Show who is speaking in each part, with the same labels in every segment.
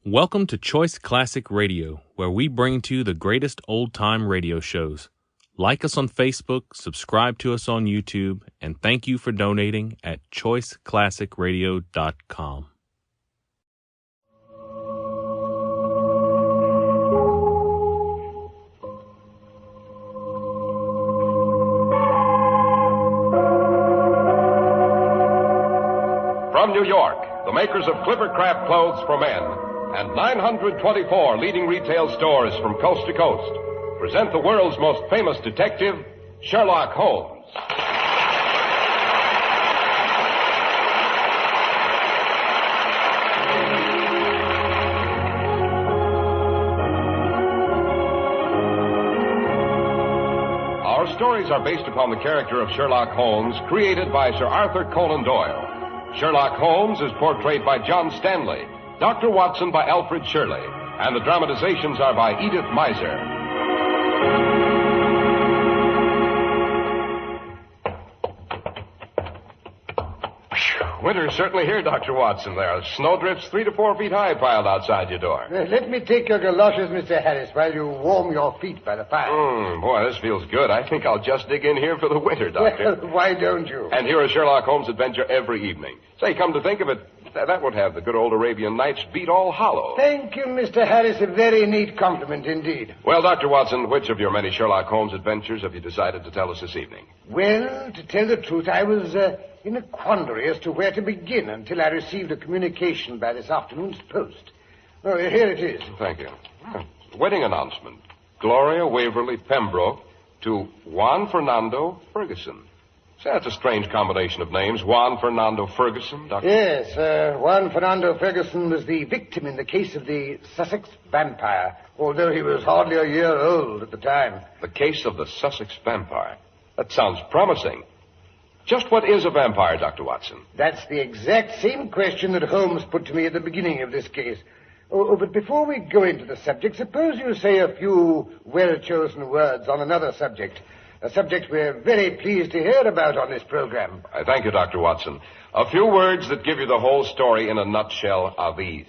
Speaker 1: Welcome to Choice Classic Radio, where we bring to you the greatest old-time radio shows. Like us on Facebook, subscribe to us on YouTube, and thank you for donating at choiceclassicradio.com.
Speaker 2: From New York, the makers of Clippercraft clothes for men and 924 leading retail stores from coast to coast present the world's most famous detective, Sherlock Holmes. Our stories are based upon the character of Sherlock Holmes, created by Sir Arthur Conan Doyle. Sherlock Holmes is portrayed by John Stanley, Dr. Watson by Alfred Shirley, and the dramatizations are by Edith Meiser. Winter's certainly here, Dr. Watson. There are snowdrifts 3 to 4 feet high piled outside your door.
Speaker 3: Let me take your galoshes, Mr. Harris, while you warm your feet by the fire.
Speaker 2: Boy, this feels good. I think I'll just dig in here for the winter, Doctor.
Speaker 3: Well, why don't you?
Speaker 2: And hear a Sherlock Holmes adventure every evening. Say, come to think of it, that would have the good old Arabian Nights beat all hollow.
Speaker 3: Thank you, Mr. Harris. A very neat compliment indeed.
Speaker 2: Well, Dr. Watson, which of your many Sherlock Holmes adventures have you decided to tell us this evening?
Speaker 3: Well, to tell the truth, I was in a quandary as to where to begin until I received a communication by this afternoon's post. Oh, here it is.
Speaker 2: Thank you. Wedding announcement. Gloria Waverly Pembroke to Juan Fernando Ferguson. Say, that's a strange combination of names. Juan Fernando Ferguson, Doctor?
Speaker 3: Yes, Juan Fernando Ferguson was the victim in the case of the Sussex vampire, although he was hardly a year old at the time.
Speaker 2: The case of the Sussex vampire. That sounds promising. Just what is a vampire, Dr. Watson?
Speaker 3: That's the exact same question that Holmes put to me at the beginning of this case. But before we go into the subject, suppose you say a few well-chosen words on another subject. A subject we're very pleased to hear about on this program.
Speaker 2: I thank you, Dr. Watson. A few words that give you the whole story in a nutshell are these.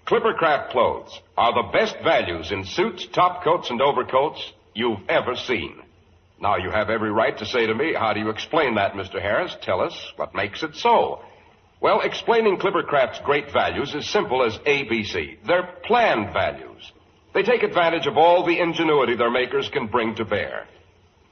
Speaker 2: Clippercraft clothes are the best values in suits, top coats, and overcoats you've ever seen. Now, you have every right to say to me, how do you explain that, Mr. Harris? Tell us what makes it so. Well, explaining Clippercraft's great values is simple as ABC. They're planned values. They take advantage of all the ingenuity their makers can bring to bear.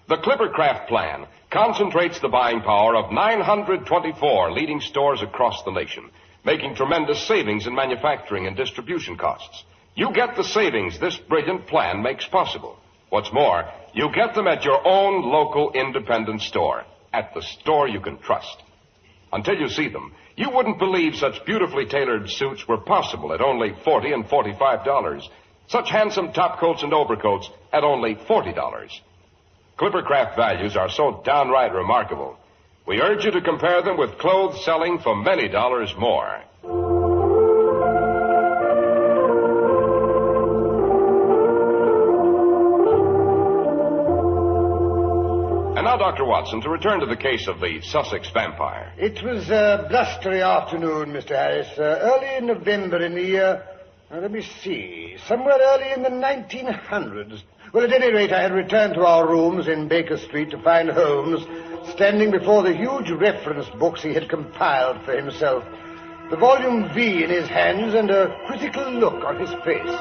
Speaker 2: The Clippercraft plan concentrates the buying power of 924 leading stores across the nation, making tremendous savings in manufacturing and distribution costs. You get the savings this brilliant plan makes possible. What's more, you get them at your own local independent store, at the store you can trust. Until you see them, you wouldn't believe such beautifully tailored suits were possible at only $40 and $45. Such handsome top coats and overcoats at only $40. Clippercraft values are so downright remarkable. We urge you to compare them with clothes selling for many dollars more. And now, Dr. Watson, to return to the case of the Sussex vampire.
Speaker 3: It was a blustery afternoon, Mr. Harris. Early in November in the year... let me see. Somewhere early in the 1900s. Well, at any rate, I had returned to our rooms in Baker Street to find Holmes standing before the huge reference books he had compiled for himself, the volume V in his hands and a critical look on his face.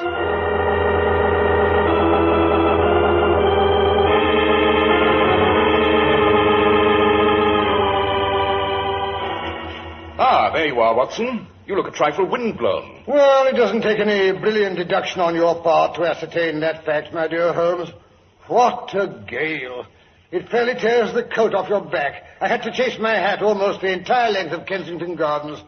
Speaker 4: Ah, there you are, Watson. You look a trifle windblown.
Speaker 3: Well, it doesn't take any brilliant deduction on your part to ascertain that fact, my dear Holmes. What a gale. It fairly tears the coat off your back. I had to chase my hat almost the entire length of Kensington Gardens.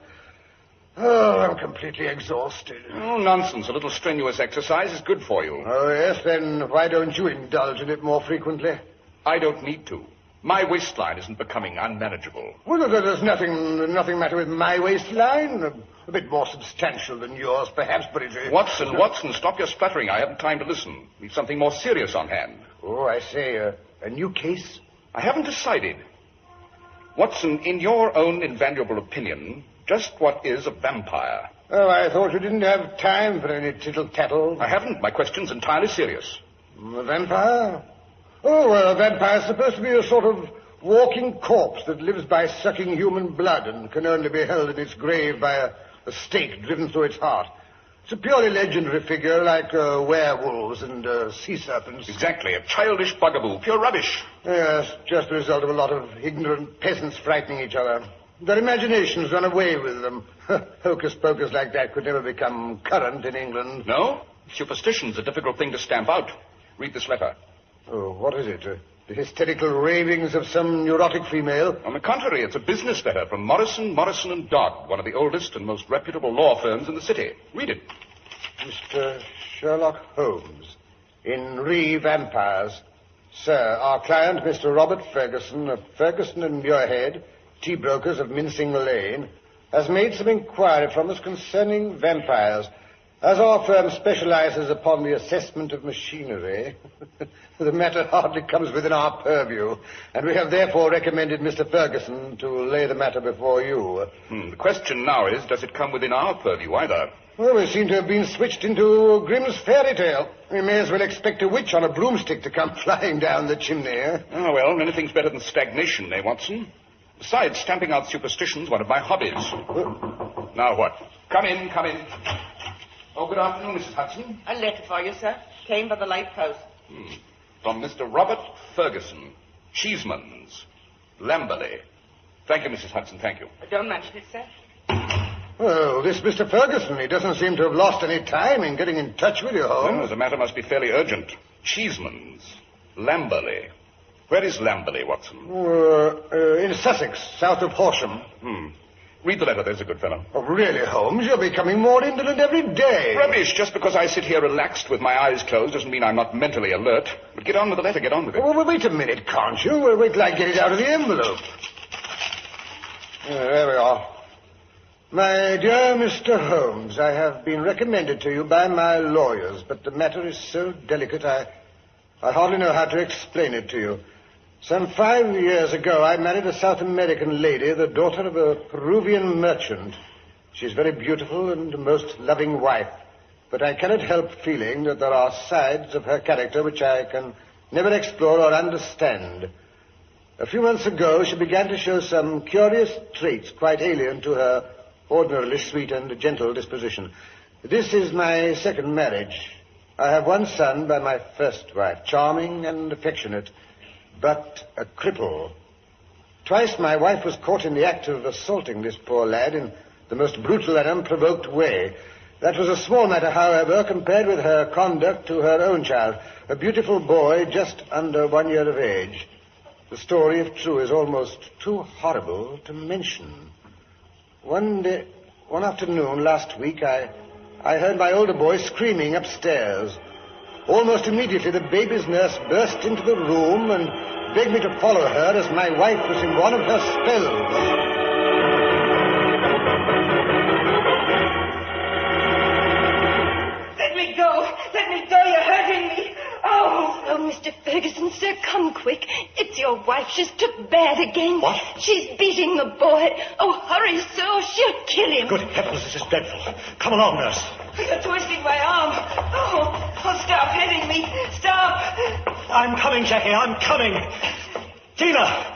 Speaker 3: Oh, I'm completely exhausted.
Speaker 4: Oh, nonsense. A little strenuous exercise is good for you.
Speaker 3: Oh, yes? Then why don't you indulge in it more frequently?
Speaker 4: I don't need to. My waistline isn't becoming unmanageable.
Speaker 3: Well, there's nothing matter with my waistline. A bit more substantial than yours, perhaps, but it's...
Speaker 4: Watson, stop your spluttering. I haven't time to listen. We've something more serious on hand.
Speaker 3: Oh, I say, a new case?
Speaker 4: I haven't decided. Watson, in your own invaluable opinion, just what is a vampire?
Speaker 3: Oh, I thought you didn't have time for any tittle-tattle.
Speaker 4: I haven't. My question's entirely serious.
Speaker 3: A vampire? Oh, well, a vampire's supposed to be a sort of walking corpse that lives by sucking human blood and can only be held in its grave by a stake driven through its heart. It's a purely legendary figure like werewolves and sea serpents.
Speaker 4: Exactly. A childish bugaboo. Pure rubbish.
Speaker 3: Yes, just the result of a lot of ignorant peasants frightening each other. Their imaginations run away with them. Hocus-pocus like that could never become current in England.
Speaker 4: No? Superstition's a difficult thing to stamp out. Read this letter.
Speaker 3: Oh, what is it? The hysterical ravings of some neurotic female?
Speaker 4: On the contrary, it's a business letter from Morrison, Morrison and Dodd, one of the oldest and most reputable law firms in the city. Read it.
Speaker 3: Mr. Sherlock Holmes, in Vampires. Sir, our client, Mr. Robert Ferguson, of Ferguson and Muirhead, tea brokers of Mincing Lane, has made some inquiry from us concerning vampires. As our firm specializes upon the assessment of machinery, the matter hardly comes within our purview, and we have therefore recommended Mr. Ferguson to lay the matter before you.
Speaker 4: The question now is, does it come within our purview either?
Speaker 3: Well, we seem to have been switched into Grimm's fairy tale. We may as well expect a witch on a broomstick to come flying down the chimney.
Speaker 4: Oh, well, anything's better than stagnation, eh, Watson? Besides, stamping out superstition's one of my hobbies. Now what? Come in, come in. Oh, good afternoon, Mrs. Hudson.
Speaker 5: A letter for you, sir. Came by the light post.
Speaker 4: From Mr. Robert Ferguson, Cheesemans, Lamberley. Thank you, Mrs. Hudson, thank you.
Speaker 5: Don't mention it, sir.
Speaker 3: Well, this Mr. Ferguson, he doesn't seem to have lost any time in getting in touch with you, Holmes.
Speaker 4: No, the matter must be fairly urgent. Cheesemans, Lamberley. Where is Lamberley, Watson?
Speaker 3: In Sussex, south of Horsham.
Speaker 4: Read the letter, there's a good fellow.
Speaker 3: Oh, really, Holmes? You're becoming more indolent every day.
Speaker 4: Rubbish. Just because I sit here relaxed with my eyes closed doesn't mean I'm not mentally alert. But get on with the letter, get on with it.
Speaker 3: Well, wait a minute, can't you? Well, wait till I get it out of the envelope. There we are. My dear Mr. Holmes, I have been recommended to you by my lawyers, but the matter is so delicate I hardly know how to explain it to you. Some 5 years ago, I married a South American lady, the daughter of a Peruvian merchant. She's very beautiful and a most loving wife, but I cannot help feeling that there are sides of her character which I can never explore or understand. A few months ago, she began to show some curious traits quite alien to her ordinarily sweet and gentle disposition. This is my second marriage. I have one son by my first wife, charming and affectionate, but a cripple. Twice my wife was caught in the act of assaulting this poor lad in the most brutal and unprovoked way. That was a small matter, however, compared with her conduct to her own child, a beautiful boy just under 1 year of age. The story, if true, is almost too horrible to mention. One afternoon last week, I heard my older boy screaming upstairs. Almost immediately, the baby's nurse burst into the room and begged me to follow her as my wife was in one of her spells.
Speaker 5: Let me go! Let me go! You're hurting me! Oh!
Speaker 6: Oh, Mr. Ferguson, sir, come quick. It's your wife. She's took bad again.
Speaker 7: What?
Speaker 6: She's beating the boy. Oh, hurry, sir. She'll kill him.
Speaker 7: Good heavens, this is dreadful. Come along, nurse.
Speaker 5: You're twisting my arm. Oh, stop hitting me. Stop.
Speaker 7: I'm coming, Jackie, I'm coming. Tina!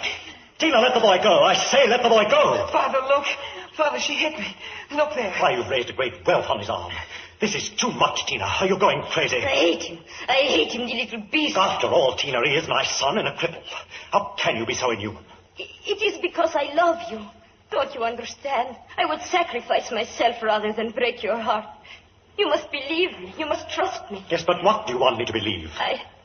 Speaker 7: Tina, let the boy go. I say, let the boy go.
Speaker 5: Father, look. Father, she hit me. Look there.
Speaker 7: Why, you've raised a great welt on his arm. This is too much, Tina. Are you going crazy?
Speaker 6: I hate him. I hate him, the little beast.
Speaker 7: After all, Tina, he is my son and a cripple. How can you be so inhuman?
Speaker 6: It is because I love you. Don't you understand? I would sacrifice myself rather than break your heart. You must believe me. You must trust me.
Speaker 7: Yes, but what do you want me to believe?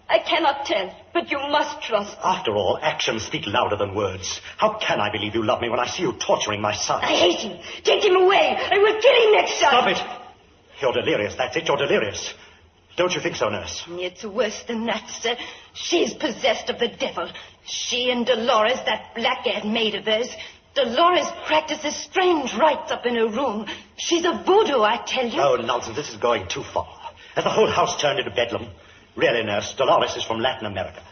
Speaker 6: I cannot tell, but you must trust.
Speaker 7: After all, actions speak louder than words. How can I believe you love me when I see you torturing my son?
Speaker 6: I hate him. Take him away. I will kill him next time.
Speaker 7: Stop it. You're delirious, that's it, you're delirious. Don't you think so, nurse?
Speaker 6: It's worse than that, sir. She's possessed of the devil. She and Dolores, that blackguard maid of hers. Dolores practices strange rites up in her room. She's a voodoo, I tell you.
Speaker 7: Oh, nonsense, this is going too far. Has the whole house turned into bedlam? Really, nurse, Dolores is from Latin America.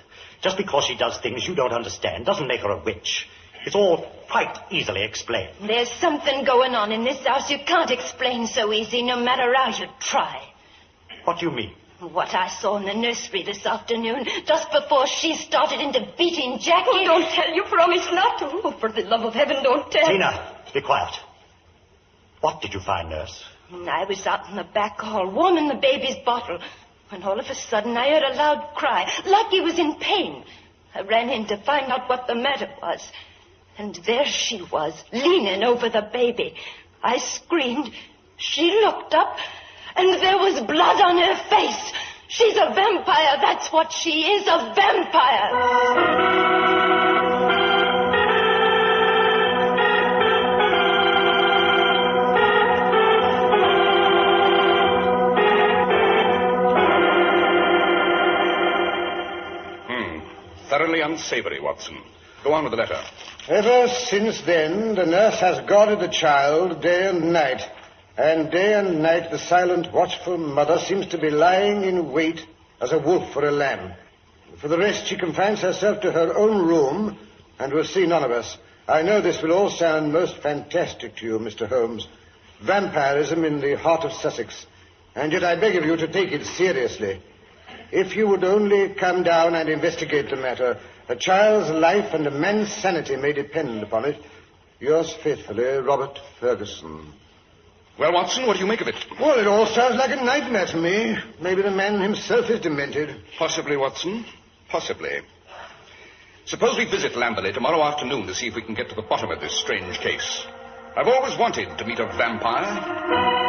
Speaker 7: Just because she does things you don't understand doesn't make her a witch. It's all quite easily explained.
Speaker 6: There's something going on in this house you can't explain so easy, no matter how you try.
Speaker 7: What do you mean?
Speaker 6: What I saw in the nursery this afternoon, just before she started into beating Jackie.
Speaker 5: Oh, don't tell. You promised not to. Oh, for the love of heaven, don't tell.
Speaker 7: Tina, be quiet. What did you find, nurse?
Speaker 6: I was out in the back hall, warming the baby's bottle, when all of a sudden I heard a loud cry, like he was in pain. I ran in to find out what the matter was. And there she was, leaning over the baby. I screamed. She looked up, and there was blood on her face. She's a vampire, that's what she is, a vampire.
Speaker 4: Thoroughly unsavory, Watson. Go on with the letter.
Speaker 3: Ever since then, the nurse has guarded the child day and night. And day and night, the silent, watchful mother seems to be lying in wait as a wolf for a lamb. For the rest, she confines herself to her own room and will see none of us. I know this will all sound most fantastic to you, Mr. Holmes. Vampirism in the heart of Sussex. And yet I beg of you to take it seriously. If you would only come down and investigate the matter, a child's life and a man's sanity may depend upon it. Yours faithfully, Robert Ferguson.
Speaker 4: Well, Watson, what do you make of it?
Speaker 3: Well, it all sounds like a nightmare to me. Maybe the man himself is demented.
Speaker 4: Possibly, Watson. Possibly. Suppose we visit Lamberley tomorrow afternoon to see if we can get to the bottom of this strange case. I've always wanted to meet a vampire.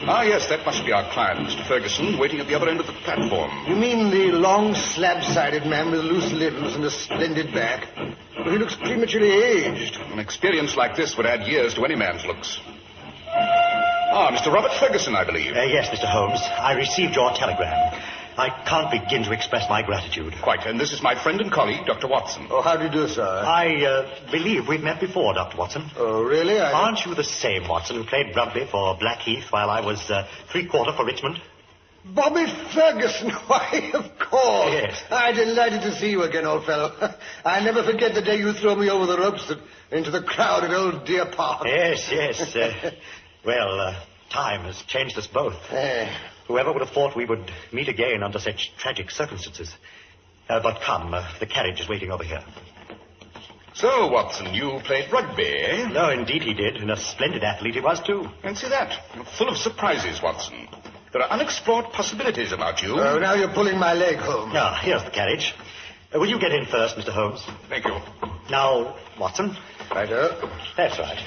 Speaker 4: Ah, yes, that must be our client, Mr. Ferguson, waiting at the other end of the platform.
Speaker 3: You mean the long, slab-sided man with loose limbs and a splendid back? Well, he looks prematurely aged.
Speaker 4: An experience like this would add years to any man's looks. Ah, Mr. Robert Ferguson, I believe.
Speaker 7: Yes, Mr. Holmes. I received your telegram. I can't begin to express my gratitude.
Speaker 4: Quite, and this is my friend and colleague, Dr. Watson.
Speaker 3: Oh, how do you do, sir?
Speaker 7: I believe we've met before, Dr. Watson.
Speaker 3: Oh, really?
Speaker 7: Aren't you the same Watson who played rugby for Blackheath while I was three-quarter for Richmond?
Speaker 3: Bobby Ferguson, why, of course.
Speaker 7: Yes.
Speaker 3: I'm delighted to see you again, old fellow. I never forget the day you threw me over the ropes into the crowd at Old Deer Park.
Speaker 7: Yes. Time has changed us both. Whoever would have thought we would meet again under such tragic circumstances? But come, the carriage is waiting over here.
Speaker 4: So, Watson, you played rugby, eh?
Speaker 7: No, indeed he did, and a splendid athlete he was, too.
Speaker 4: Fancy that. You're full of surprises, Watson. There are unexplored possibilities about you.
Speaker 3: Oh, now you're pulling my leg, Holmes.
Speaker 7: Ah, here's the carriage. Will you get in first, Mr. Holmes?
Speaker 4: Thank you.
Speaker 7: Now, Watson.
Speaker 3: Righto.
Speaker 7: That's right.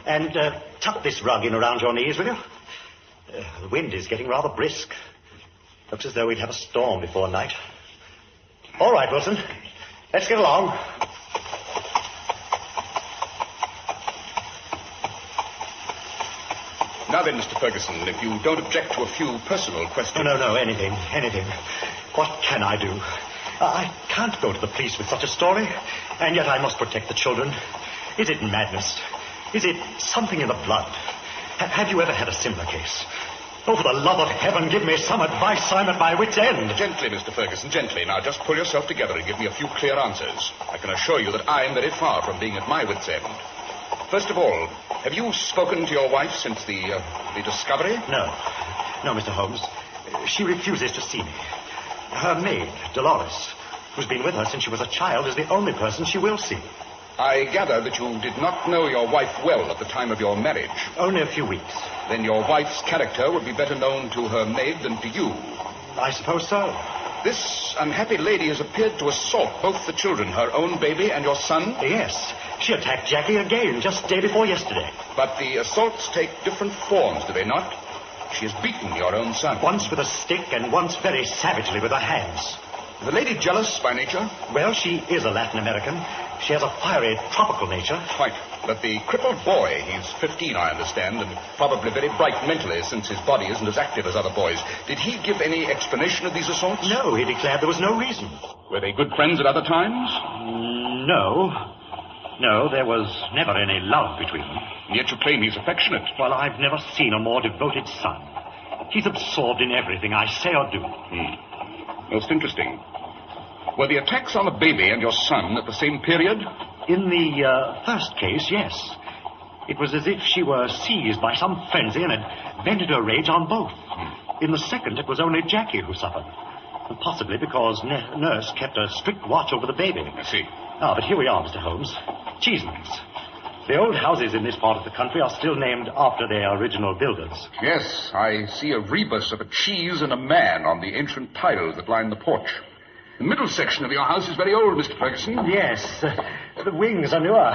Speaker 7: And tuck this rug in around your knees, will you? The wind is getting rather brisk. Looks as though we'd have a storm before night. All right, Wilson. Let's get along.
Speaker 4: Now then, Mr. Ferguson, if you don't object to a few personal questions...
Speaker 7: No, anything. What can I do? I can't go to the police with such a story, and yet I must protect the children. Is it madness? Is it something in the blood? Have you ever had a similar case? Oh, for the love of heaven, give me some advice. I'm at my wit's end.
Speaker 4: Gently, Mr. Ferguson, gently. Now, just pull yourself together and give me a few clear answers. I can assure you that I am very far from being at my wit's end. First of all, have you spoken to your wife since the discovery?
Speaker 7: No, Mr. Holmes. She refuses to see me. Her maid, Dolores, who's been with her since she was a child, is the only person she will see.
Speaker 4: I gather that you did not know your wife well at the time of your marriage.
Speaker 7: Only a few weeks.
Speaker 4: Then your wife's character would be better known to her maid than to you.
Speaker 7: I suppose so.
Speaker 4: This unhappy lady has appeared to assault both the children, her own baby and your son?
Speaker 7: Yes. She attacked Jackie again just day before yesterday.
Speaker 4: But the assaults take different forms, do they not? She has beaten your own son.
Speaker 7: Once with a stick and once very savagely with her hands.
Speaker 4: Is the lady jealous by nature?
Speaker 7: Well, she is a Latin American, She has a fiery, tropical nature.
Speaker 4: Quite. But the crippled boy, he's 15, I understand, and probably very bright mentally since his body isn't as active as other boys. Did he give any explanation of these assaults?
Speaker 7: No, he declared there was no reason.
Speaker 4: Were they good friends at other times?
Speaker 7: No. No, there was never any love between them.
Speaker 4: And yet you claim he's affectionate.
Speaker 7: Well, I've never seen a more devoted son. He's absorbed in everything I say or do.
Speaker 4: Most interesting. Were the attacks on the baby and your son at the same period?
Speaker 7: In the first case, yes. It was as if she were seized by some frenzy and had vented her rage on both. In the second, it was only Jackie who suffered. And possibly because nurse kept a strict watch over the baby.
Speaker 4: I see.
Speaker 7: Ah, but here we are, Mr. Holmes. Cheesemans. The old houses in this part of the country are still named after their original builders.
Speaker 4: Yes, I see a rebus of a cheese and a man on the ancient tiles that line the porch. The middle section of your house is very old, Mr. Ferguson.
Speaker 7: Yes, the wings are newer.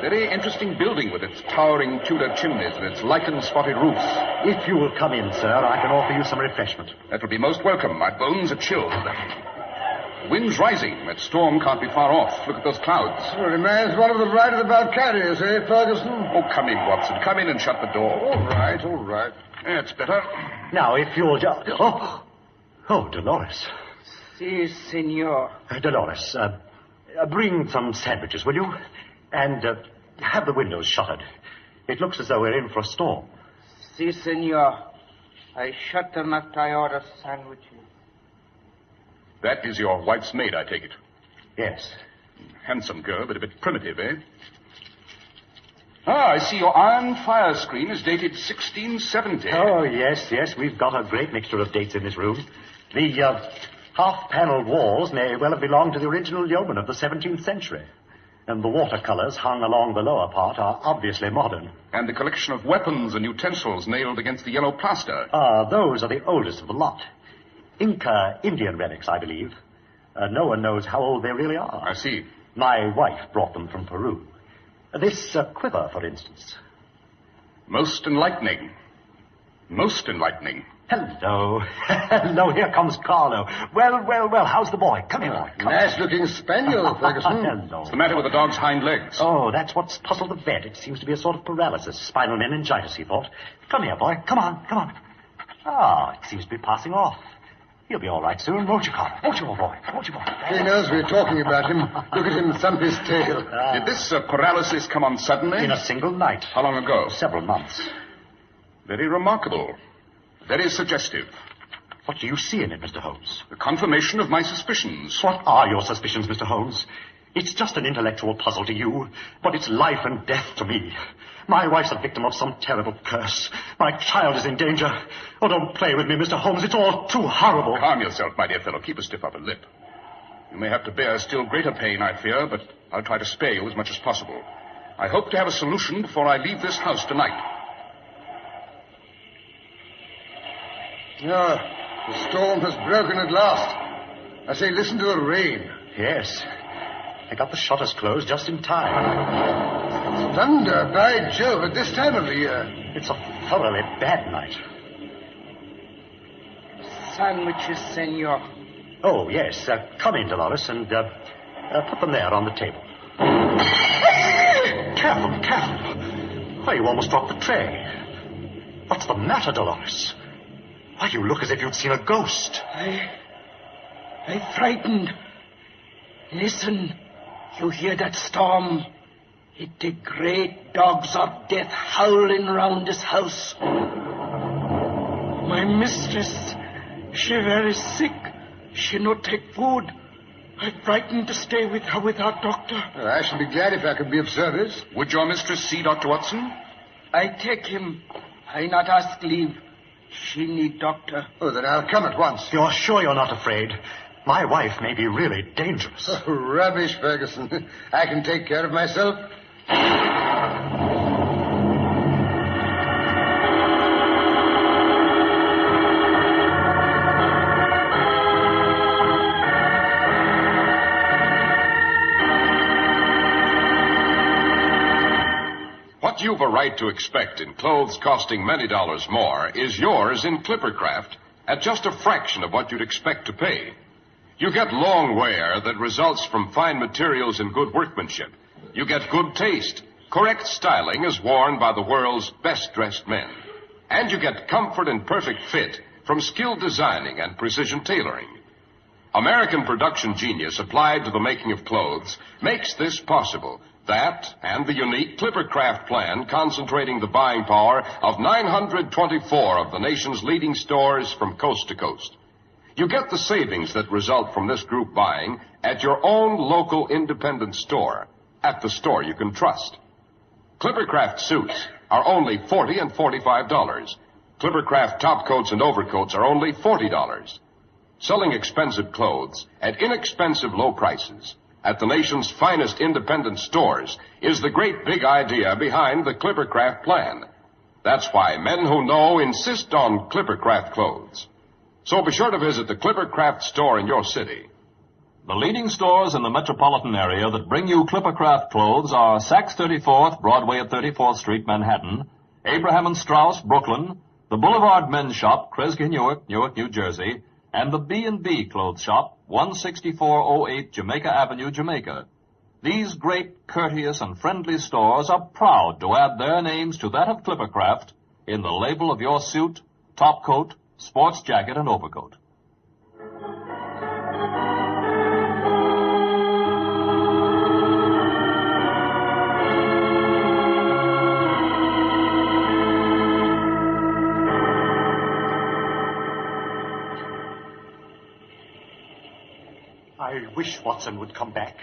Speaker 4: Very interesting building with its towering Tudor chimneys and its lichen-spotted roofs.
Speaker 7: If you will come in, sir, I can offer you some refreshment.
Speaker 4: That will be most welcome. My bones are chilled. The wind's rising. That storm can't be far off. Look at those clouds.
Speaker 3: Well, reminds one of the ride of the Valkyries, eh, Ferguson?
Speaker 4: Oh, come in, Watson. Come in and shut the door.
Speaker 3: All right, all right.
Speaker 4: That's better.
Speaker 7: Now, if you'll just... Oh, Dolores.
Speaker 5: Si, senor.
Speaker 7: Dolores, bring some sandwiches, will you? And have the windows shuttered. It looks as though we're in for a storm.
Speaker 5: Si, senor. I shut them after I order sandwiches.
Speaker 4: That is your wife's maid, I take it.
Speaker 7: Yes.
Speaker 4: Handsome girl, but a bit primitive, eh? Ah, I see your iron fire screen is dated 1670.
Speaker 7: Oh, yes. We've got a great mixture of dates in this room. The half-paneled walls may well have belonged to the original yeoman of the 17th century. And the watercolors hung along the lower part are obviously modern.
Speaker 4: And the collection of weapons and utensils nailed against the yellow plaster.
Speaker 7: Those are the oldest of the lot. Inca Indian relics, I believe. No one knows how old they really are.
Speaker 4: I see.
Speaker 7: My wife brought them from Peru. This quiver, for instance.
Speaker 4: Most enlightening. Most enlightening.
Speaker 7: Hello. Hello, here comes Carlo. Well, how's the boy? Come here, boy. Come
Speaker 3: Nice-looking spaniel, Ferguson.
Speaker 7: Hello.
Speaker 4: What's the matter with the dog's hind legs?
Speaker 7: Oh, that's what's puzzled the vet. It seems to be a sort of paralysis. Spinal meningitis, he thought. Come here, boy. Come on. It seems to be passing off. He'll be all right soon, won't you, Carlo? Won't you, old boy?
Speaker 3: He knows we're talking about him. Look at him thump his tail.
Speaker 4: Did this paralysis come on suddenly?
Speaker 7: In a single night.
Speaker 4: How long ago?
Speaker 7: Several months.
Speaker 4: Very remarkable. Very suggestive.
Speaker 7: What do you see in it, Mr. Holmes?
Speaker 4: The confirmation of my suspicions.
Speaker 7: What are your suspicions, Mr. Holmes? It's just an intellectual puzzle to you, but it's life and death to me. My wife's a victim of some terrible curse. My child is in danger. Oh, don't play with me, Mr. Holmes. It's all too horrible.
Speaker 4: Calm yourself, my dear fellow. Keep a stiff upper lip. You may have to bear still greater pain, I fear, but I'll try to spare you as much as possible. I hope to have a solution before I leave this house tonight.
Speaker 3: The storm has broken at last. I say, listen to the rain.
Speaker 7: Yes. I got the shutters closed just in time.
Speaker 3: Thunder, by Jove, at this time of the year.
Speaker 7: It's a thoroughly bad night.
Speaker 5: Sandwiches, senor.
Speaker 7: Oh, yes. Come in, Dolores, and put them there on the table. Careful. Why, you almost dropped the tray. What's the matter, Dolores? Why, you look as if you'd seen a ghost.
Speaker 5: I'm frightened. Listen. You hear that storm? It's the great dogs of death howling round this house. My mistress, she very sick. She no take food. I'm frightened to stay with her without doctor.
Speaker 3: I should be glad if I could be of service.
Speaker 4: Would your mistress see Dr. Watson?
Speaker 5: I take him. I not ask leave. She need doctor.
Speaker 3: Oh, then I'll come at once.
Speaker 7: You're sure you're not afraid? My wife may be really dangerous.
Speaker 3: Oh, rubbish, Ferguson. I can take care of myself.
Speaker 2: What you've a right to expect in clothes costing many dollars more is yours in Clippercraft at just a fraction of what you'd expect to pay. You get long wear that results from fine materials and good workmanship. You get good taste, correct styling as worn by the world's best-dressed men. And you get comfort and perfect fit from skilled designing and precision tailoring. American production genius applied to the making of clothes makes this possible. That and the unique Clippercraft plan concentrating the buying power of 924 of the nation's leading stores from coast to coast. You get the savings that result from this group buying at your own local independent store, at the store you can trust. Clippercraft suits are only $40 and $45. Clippercraft top coats and overcoats are only $40. Selling expensive clothes at inexpensive low prices at the nation's finest independent stores is the great big idea behind the Clippercraft plan. That's why men who know insist on Clippercraft clothes. So be sure to visit the Clippercraft store in your city.
Speaker 8: The leading stores in the metropolitan area that bring you Clippercraft clothes are Saks 34th, Broadway at 34th Street, Manhattan, Abraham and Straus, Brooklyn, the Boulevard Men's Shop, Kresge, Newark, New Jersey, and the B&B Clothes Shop, 16408 Jamaica Avenue, Jamaica. These great, courteous, and friendly stores are proud to add their names to that of Clippercraft in the label of your suit, top coat, sports jacket, and overcoat.
Speaker 7: I wish Watson would come back.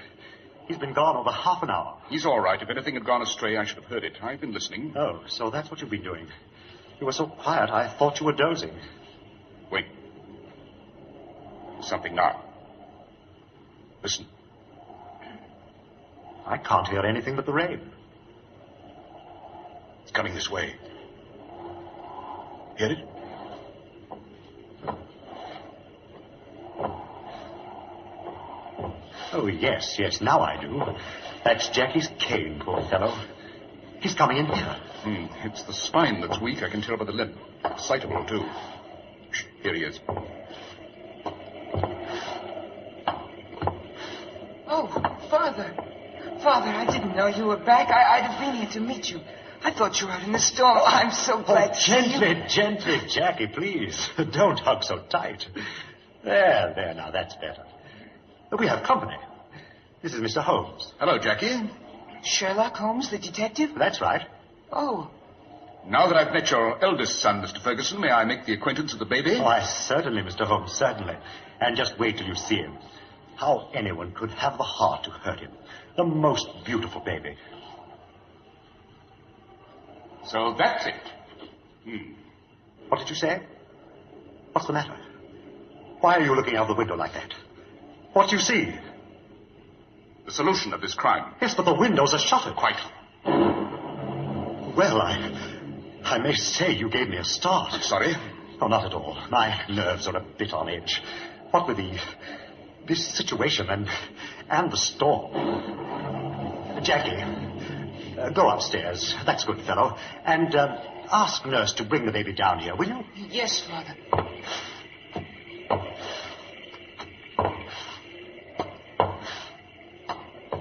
Speaker 7: He's been gone over half an hour.
Speaker 4: He's all right. If anything had gone astray, I should have heard it. I've been listening.
Speaker 7: Oh, so that's what you've been doing. You were so quiet, I thought you were dozing.
Speaker 4: Wait. Something now. Listen.
Speaker 7: I can't hear anything but the rain.
Speaker 4: It's coming this way. Hear it?
Speaker 7: Oh, yes, now I do. That's Jackie's cane, poor fellow. He's coming in here.
Speaker 4: It's the spine that's weak, I can tell by the limp. Excitable, too. Shh, here he is.
Speaker 9: Oh, Father. Father, I didn't know you were back. I'd have been here to meet you. I thought you were out in the storm. I'm so glad to see you.
Speaker 7: Gently, Jackie, please. Don't hug so tight. There, now, that's better. We have company. This is Mr. Holmes.
Speaker 4: Hello, Jackie.
Speaker 9: Sherlock Holmes, the detective?
Speaker 7: That's right.
Speaker 9: Oh.
Speaker 4: Now that I've met your eldest son, Mr. Ferguson, may I make the acquaintance of the baby?
Speaker 7: Why, certainly, Mr. Holmes, certainly. And just wait till you see him. How anyone could have the heart to hurt him. The most beautiful baby.
Speaker 4: So that's it.
Speaker 7: What did you say? What's the matter? Why are you looking out the window like that? What do you see?
Speaker 4: The solution of this crime.
Speaker 7: Yes, but the windows are shuttered.
Speaker 4: Quite.
Speaker 7: Well, I may say you gave me a start.
Speaker 4: I'm sorry.
Speaker 7: Oh, not at all. My nerves are a bit on edge. What with this situation and the storm. Jackie, go upstairs. That's a good fellow. And ask Nurse to bring the baby down here, will you?
Speaker 9: Yes, Father.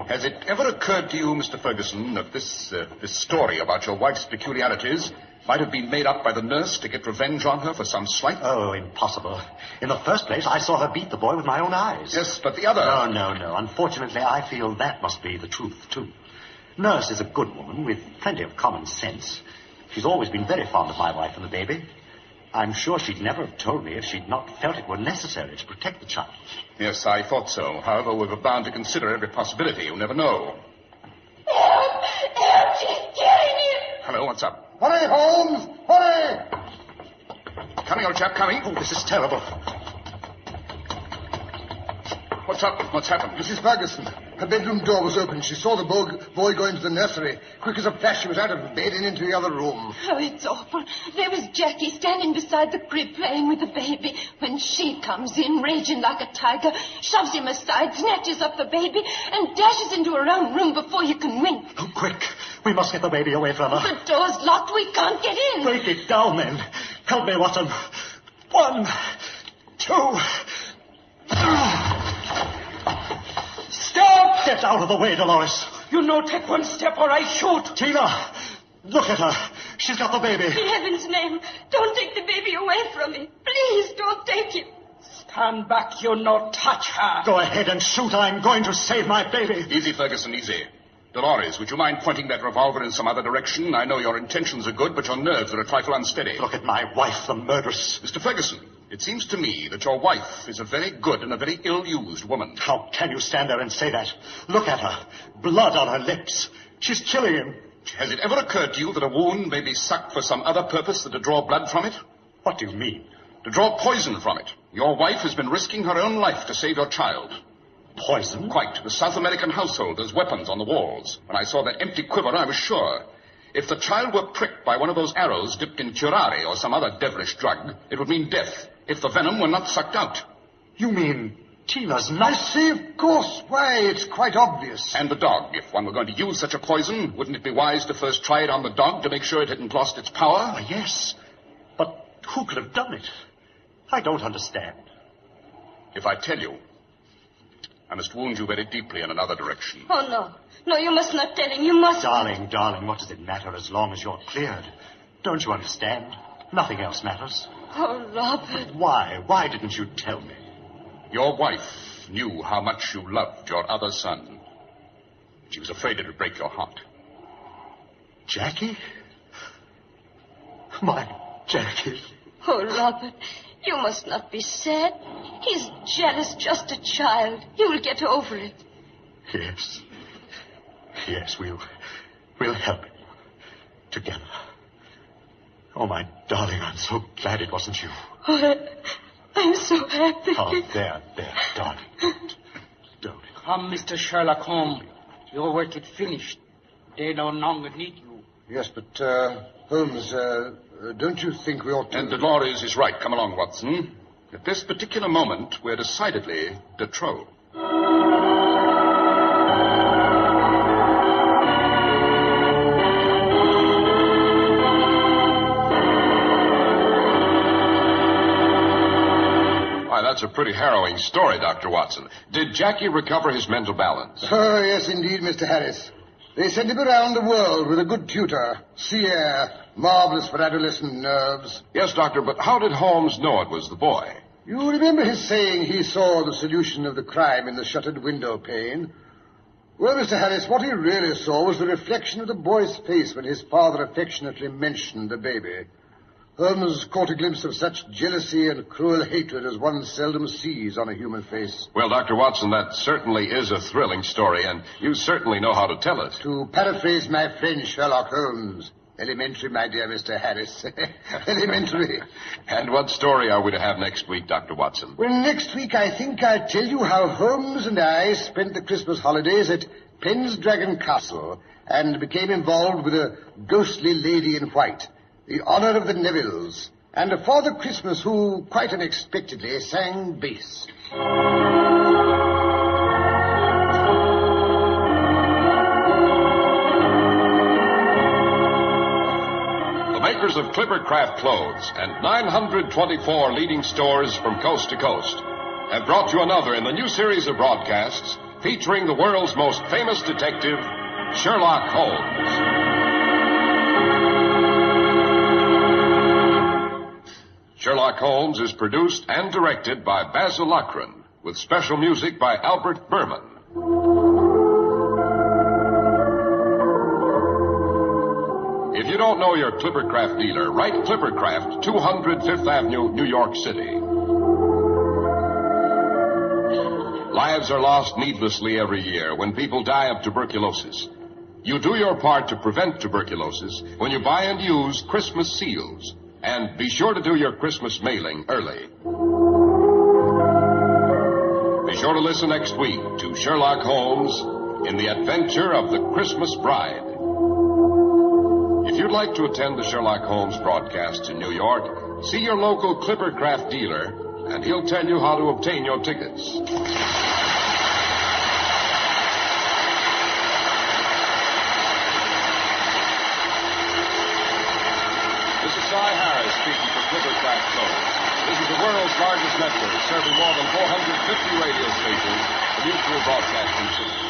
Speaker 4: Has it ever occurred to you, Mr. Ferguson, that this story about your wife's peculiarities might have been made up by the nurse to get revenge on her for some slight?
Speaker 7: Oh, impossible. In the first place, I saw her beat the boy with my own eyes.
Speaker 4: Yes, but the other...
Speaker 7: Oh, no. Unfortunately, I feel that must be the truth, too. Nurse is a good woman with plenty of common sense. She's always been very fond of my wife and the baby. I'm sure she'd never have told me if she'd not felt it were necessary to protect the child.
Speaker 4: Yes, I thought so. However, we were bound to consider every possibility. You never know.
Speaker 6: Help! She's killing him!
Speaker 4: Hello, what's up?
Speaker 3: Hurry, Holmes! Hurry!
Speaker 4: Coming, old chap, coming.
Speaker 7: Oh, this is terrible.
Speaker 4: What's up? What's happened?
Speaker 3: Mrs. Ferguson. Her bedroom door was open. She saw the boy go into the nursery. Quick as a flash, she was out of bed and into the other room.
Speaker 6: Oh, it's awful. There was Jackie standing beside the crib playing with the baby when she comes in, raging like a tiger, shoves him aside, snatches up the baby, and dashes into her own room before you can wink.
Speaker 7: Oh, quick. We must get the baby away from her.
Speaker 6: The door's locked. We can't get in.
Speaker 7: Break it down, then. Help me, Watson. 1, 2... Get out of the way, Dolores.
Speaker 5: You know, take one step or I shoot.
Speaker 7: Tina, look at her. She's got the baby.
Speaker 6: In heaven's name, don't take the baby away from me. Please don't take it.
Speaker 5: Stand back, you no touch her.
Speaker 7: Go ahead and shoot. I'm going to save my baby.
Speaker 4: Easy, Ferguson, easy. Dolores, would you mind pointing that revolver in some other direction? I know your intentions are good, but your nerves are a trifle unsteady.
Speaker 7: Look at my wife, the murderess.
Speaker 4: Mr. Ferguson, it seems to me that your wife is a very good and a very ill-used woman.
Speaker 7: How can you stand there and say that? Look at her. Blood on her lips. She's killing him.
Speaker 4: Has it ever occurred to you that a wound may be sucked for some other purpose than to draw blood from it?
Speaker 7: What do you mean?
Speaker 4: To draw poison from it. Your wife has been risking her own life to save your child.
Speaker 7: Poison?
Speaker 4: Quite. The South American household has weapons on the walls. When I saw that empty quiver, I was sure. If the child were pricked by one of those arrows dipped in curare or some other devilish drug, it would mean death, if the venom were not sucked out.
Speaker 7: You mean Tina's not...
Speaker 3: I see, of course. Why, it's quite obvious.
Speaker 4: And the dog. If one were going to use such a poison, wouldn't it be wise to first try it on the dog to make sure it hadn't lost its power?
Speaker 7: Oh, yes. But who could have done it? I don't understand.
Speaker 4: If I tell you, I must wound you very deeply in another direction.
Speaker 6: Oh, no. No, you must not tell him. You must...
Speaker 7: Darling, what does it matter as long as you're cleared? Don't you understand? Nothing else matters.
Speaker 6: Oh, Robert.
Speaker 7: Why? Why didn't you tell me?
Speaker 4: Your wife knew how much you loved your other son. She was afraid it would break your heart.
Speaker 7: Jackie? My Jackie.
Speaker 6: Oh, Robert, you must not be sad. He's jealous, just a child. You will get over it.
Speaker 7: Yes. Yes, we'll help him. Together. Oh, my darling, I'm so glad it wasn't you.
Speaker 6: Oh, I'm so happy.
Speaker 7: Oh, there, darling. Don't.
Speaker 5: Come, Mr. Sherlock Holmes. Your work is finished. They no longer need you.
Speaker 3: Yes, but, Holmes, don't you think we ought to...
Speaker 4: And Dolores is right. Come along, Watson. At this particular moment, we're decidedly de trop. Why, that's a pretty harrowing story, Dr. Watson. Did Jackie recover his mental balance?
Speaker 3: Oh, yes, indeed, Mr. Harris. They sent him around the world with a good tutor. Sea air, marvelous for adolescent nerves.
Speaker 2: Yes, Doctor, but how did Holmes know it was the boy?
Speaker 3: You remember his saying he saw the solution of the crime in the shuttered window pane? Well, Mr. Harris, what he really saw was the reflection of the boy's face when his father affectionately mentioned the baby. Holmes caught a glimpse of such jealousy and cruel hatred as one seldom sees on a human face.
Speaker 2: Well, Dr. Watson, that certainly is a thrilling story, and you certainly know how to tell it.
Speaker 3: To paraphrase my friend Sherlock Holmes, elementary, my dear Mr. Harris. Elementary.
Speaker 2: And what story are we to have next week, Dr. Watson?
Speaker 3: Well, next week I think I'll tell you how Holmes and I spent the Christmas holidays at Pendragon Castle and became involved with a ghostly lady in white, the honor of the Nevilles, and a Father Christmas who, quite unexpectedly, sang bass.
Speaker 2: The makers of Clippercraft Clothes and 924 leading stores from coast to coast have brought you another in the new series of broadcasts featuring the world's most famous detective, Sherlock Holmes. Sherlock Holmes is produced and directed by Basil Lochran, with special music by Albert Berman. If you don't know your Clippercraft dealer, write Clippercraft, 200 Fifth Avenue, New York City. Lives are lost needlessly every year when people die of tuberculosis. You do your part to prevent tuberculosis when you buy and use Christmas seals. And be sure to do your Christmas mailing early. Be sure to listen next week to Sherlock Holmes in the Adventure of the Christmas Bride. If you'd like to attend the Sherlock Holmes broadcasts in New York, see your local Clippercraft dealer, and he'll tell you how to obtain your tickets. Speaking for Clippercraft Clothes. This is the world's largest network, serving more than 450 radio stations, the Mutual Broadcasting System.